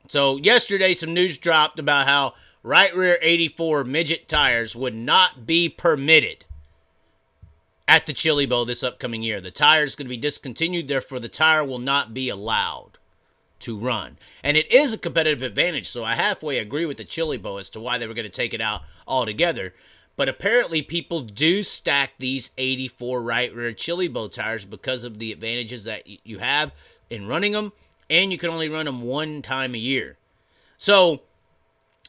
So yesterday, some news dropped about how right rear 84 midget tires would not be permitted at the Chili Bowl this upcoming year. The tire is going to be discontinued, therefore the tire will not be allowed to run. And it is a competitive advantage, so I halfway agree with the Chili Bowl as to why they were going to take it out altogether. But apparently people do stack these 84 right rear Chili Bowl tires because of the advantages that you have in running them, and you can only run them one time a year. So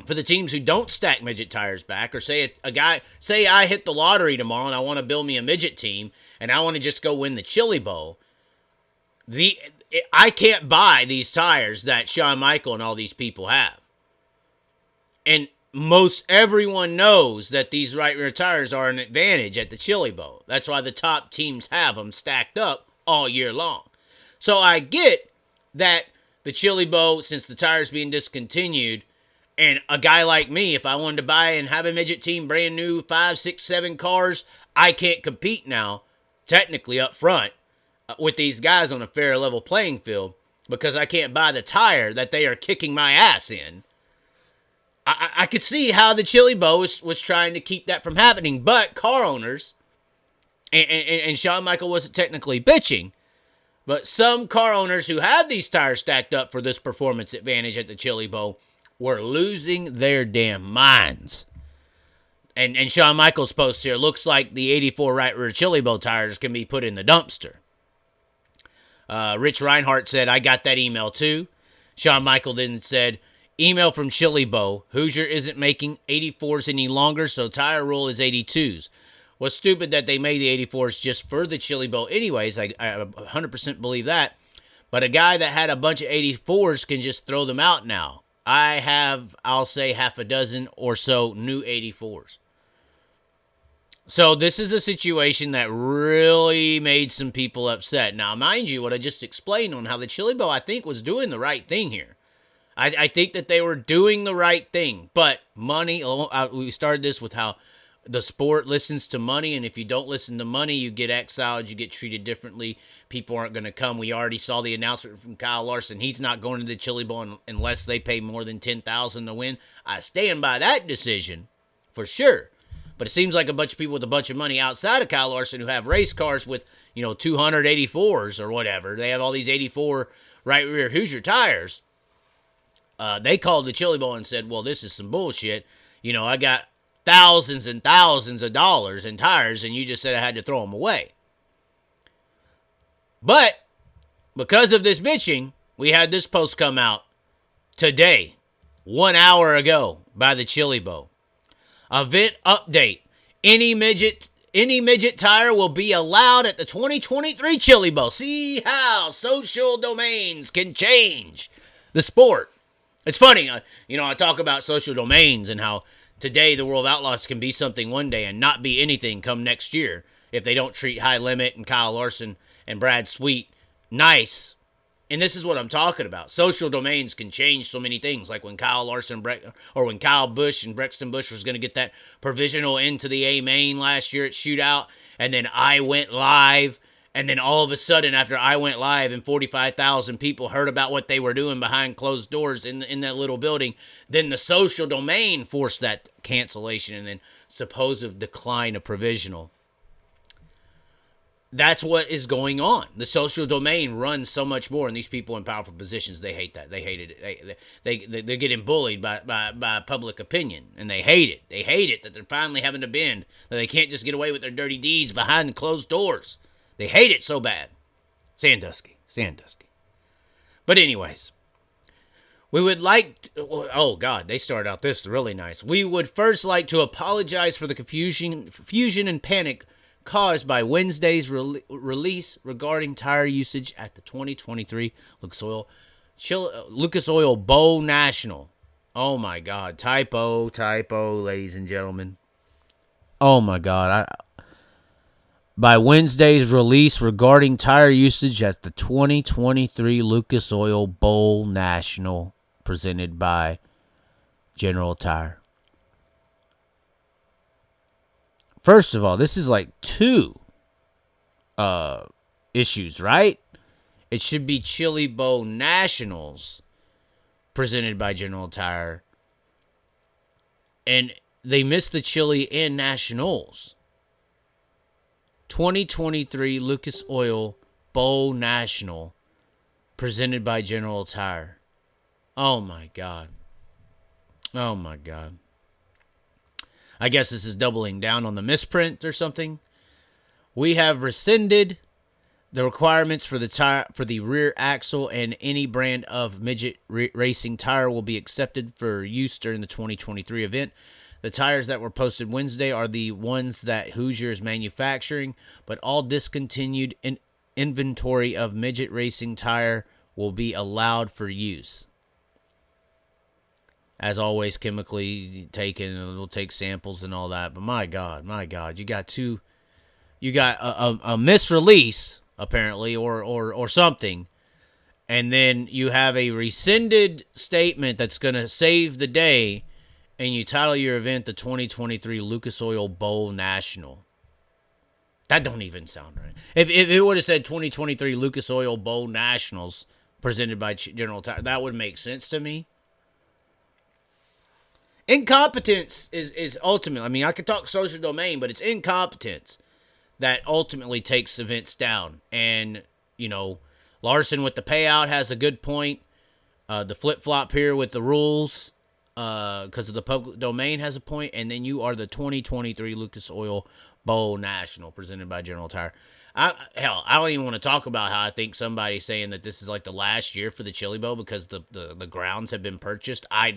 for the teams who don't stack midget tires back, or say I hit the lottery tomorrow and I want to build me a midget team and I want to just go win the Chili Bowl, I can't buy these tires that Shawn Michael and all these people have. And most everyone knows that these right rear tires are an advantage at the Chili Bowl. That's why the top teams have them stacked up all year long. So I get that the Chili Bowl, since the tire's being discontinued, and a guy like me, if I wanted to buy and have a midget team, brand new 5, 6, 7 cars, I can't compete now, technically up front, with these guys on a fair level playing field because I can't buy the tire that they are kicking my ass in. I could see how the Chili Bowl was trying to keep that from happening, but car owners, and Shawn Michael wasn't technically bitching, but some car owners who have these tires stacked up for this performance advantage at the Chili Bowl were losing their damn minds. And Shawn Michael's post here looks like the 84 right rear Chili Bowl tires can be put in the dumpster. Rich Reinhardt said, I got that email too. Shawn Michael then said, email from Chili Bowl. Hoosier isn't making 84s any longer, so tire rule is 82s. Was stupid that they made the 84s just for the Chili Bowl anyways. I 100% believe that. But a guy that had a bunch of 84s can just throw them out now. I have, I'll say, half a dozen or so new 84s. So this is a situation that really made some people upset. Now, mind you, what I just explained on how the Chili Bowl, I think, was doing the right thing here. I think that they were doing the right thing. But money, we started this with how the sport listens to money, and if you don't listen to money, you get exiled, you get treated differently. People aren't going to come. We already saw the announcement from Kyle Larson. He's not going to the Chili Bowl unless they pay more than $10,000 to win. I stand by that decision for sure. But it seems like a bunch of people with a bunch of money outside of Kyle Larson who have race cars with, 284s or whatever. They have all these 84 right rear Hoosier tires. They called the Chili Bowl and said, well, this is some bullshit. I got thousands and thousands of dollars in tires, and you just said I had to throw them away. But because of this bitching, we had this post come out today, 1 hour ago, by the Chili Bowl. Event update. Any midget tire will be allowed at the 2023 Chili Bowl. See how social domains can change the sport. It's funny, I talk about social domains and how today the World of Outlaws can be something one day and not be anything come next year if they don't treat High Limit and Kyle Larson and Brad Sweet nice. And this is what I'm talking about. Social domains can change so many things, like when Kyle Larson or when Kyle Busch and Brexton Busch was going to get that provisional into the A main last year at Shootout, and then I went live, and then all of a sudden after I went live and 45,000 people heard about what they were doing behind closed doors in that little building, then the social domain forced that cancellation and then supposed decline of provisional. That's what is going on. The social domain runs so much more, and these people in powerful positions, they hate that. They hate it. They're getting bullied by public opinion, and they hate it. They hate it that they're finally having to bend, that they can't just get away with their dirty deeds behind closed doors. They hate it so bad. Sandusky. But anyways, we would like oh God, they started out this really nice. We would first like to apologize for the confusion and panic caused by Wednesday's release regarding tire usage at the 2023 Lucas Oil Bowl National. Oh my God, typo, ladies and gentlemen. Oh my God, by Wednesday's release regarding tire usage at the 2023 Lucas Oil Bowl National, presented by General Tire. First of all, this is like two issues, right? It should be Chili Bowl Nationals presented by General Tire. And they missed the Chili and Nationals. 2023 Lucas Oil Bowl National, presented by General Tire. Oh, my God. Oh, my God. I guess this is doubling down on the misprint or something. We have rescinded the requirements for the tire for the rear axle, and any brand of midget racing tire will be accepted for use during the 2023 event. The tires that were posted Wednesday are the ones that Hoosier is manufacturing, but all discontinued inventory of midget racing tire will be allowed for use. As always, chemically taken, and it'll take samples and all that. But my God, you got a misrelease apparently, or something, and then you have a rescinded statement that's going to save the day, and you title your event the 2023 Lucas Oil Bowl National. That don't even sound right. If it would have said 2023 Lucas Oil Bowl Nationals presented by General Tire, that would make sense to me. Incompetence is ultimately, I mean, I could talk social domain, but it's incompetence that ultimately takes events down. And, you know, Larson with the payout has a good point. The flip-flop here with the rules because of the public domain has a point. And then you are the 2023 Lucas Oil Bowl National presented by General Tire. I don't even want to talk about how I think somebody's saying that this is like the last year for the Chili Bowl because the grounds have been purchased. I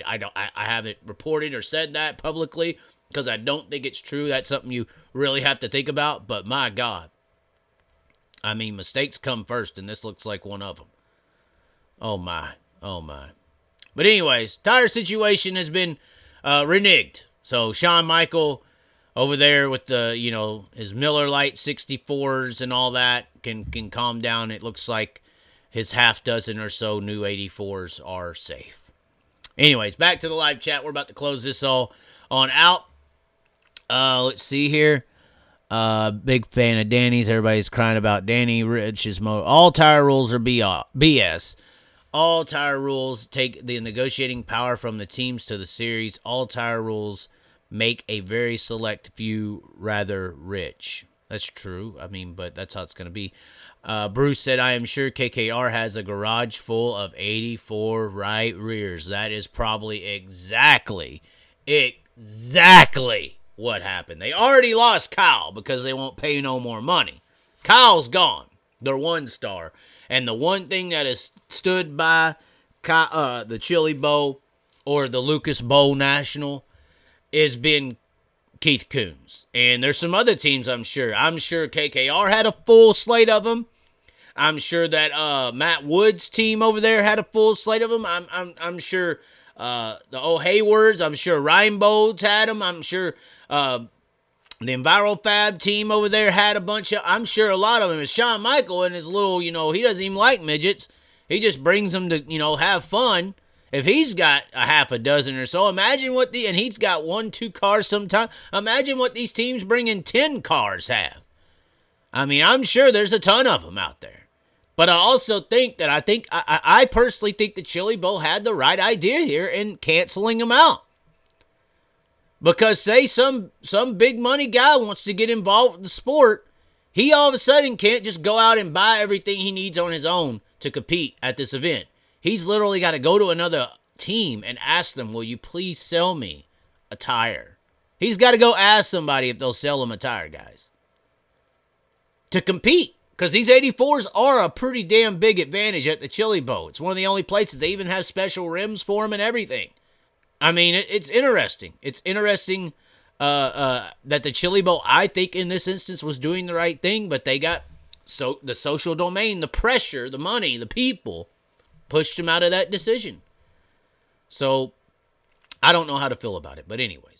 haven't reported or said that publicly because I don't think it's true. That's something you really have to think about. But my God, I mean, mistakes come first, and this looks like one of them. Oh my. But anyways, tire situation has been reneged. So Shawn Michael over there with the, you know, his Miller Lite 64s and all that can calm down. It looks like his half dozen or so new 84s are safe. Anyways, back to the live chat. We're about to close this all on out. Let's see here. Big fan of Danny's. Everybody's crying about Danny Rich's motor. All tire rules are BS. All tire rules take the negotiating power from the teams to the series. All tire rules make a very select few rather rich. That's true. I mean, but that's how it's going to be. Bruce said, I am sure KKR has a garage full of 84 right rears. That is probably exactly what happened. They already lost Kyle because they won't pay no more money. Kyle's gone. They're one star. And the one thing that has stood by the Chili Bowl or the Lucas Bowl National has been Keith Coons. And there's some other teams, I'm sure. I'm sure KKR had a full slate of them. I'm sure that Matt Wood's team over there had a full slate of them. I'm sure the Haywards, I'm sure Rainbows had them. I'm sure the EnviroFab team over there had a bunch of, I'm sure a lot of them. It's Shawn Michael and his little, you know, he doesn't even like midgets. He just brings them to, you know, have fun. If he's got a half a dozen or so, imagine what and he's got 1-2 cars sometimes. Imagine what these teams bringing 10 cars have. I mean, I'm sure there's a ton of them out there. But I also think that I personally think the Chili Bowl had the right idea here in canceling them out. Because say some big money guy wants to get involved with the sport, he all of a sudden can't just go out and buy everything he needs on his own to compete at this event. He's literally got to go to another team and ask them, will you please sell me a tire? He's got to go ask somebody if they'll sell him a tire, guys, to compete. Because these 84s are a pretty damn big advantage at the Chili Bowl. It's one of the only places they even have special rims for them and everything. I mean, it's interesting. It's interesting that the Chili Bowl, I think in this instance, was doing the right thing, but they got the social domain, the pressure, the money, the people pushed him out of that decision. So I don't know how to feel about it, but anyways.